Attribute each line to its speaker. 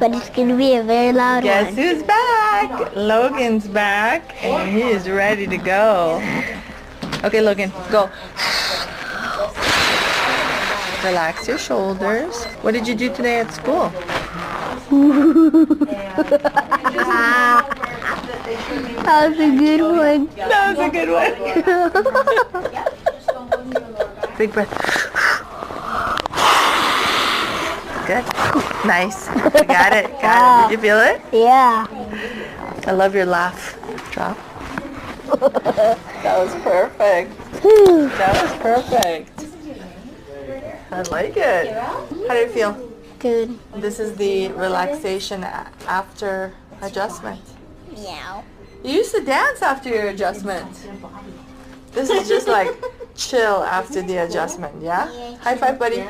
Speaker 1: but it's going to be a very loud
Speaker 2: Guess
Speaker 1: one.
Speaker 2: who's back? Logan's back, and he is ready to go. Okay, Logan, go. Relax your shoulders. What did you do today at school?
Speaker 1: That was a good one.
Speaker 2: That was a good one. Big breath. Good. Nice. You got it. Got it. Did you feel it?
Speaker 1: Yeah.
Speaker 2: I love your laugh. Drop. That was perfect. That was perfect. I like it. How do you feel?
Speaker 1: Good.
Speaker 2: This is the relaxation after adjustment.
Speaker 1: Meow.
Speaker 2: You used to dance after your adjustment. This is just like chill after the adjustment, yeah? High five, buddy.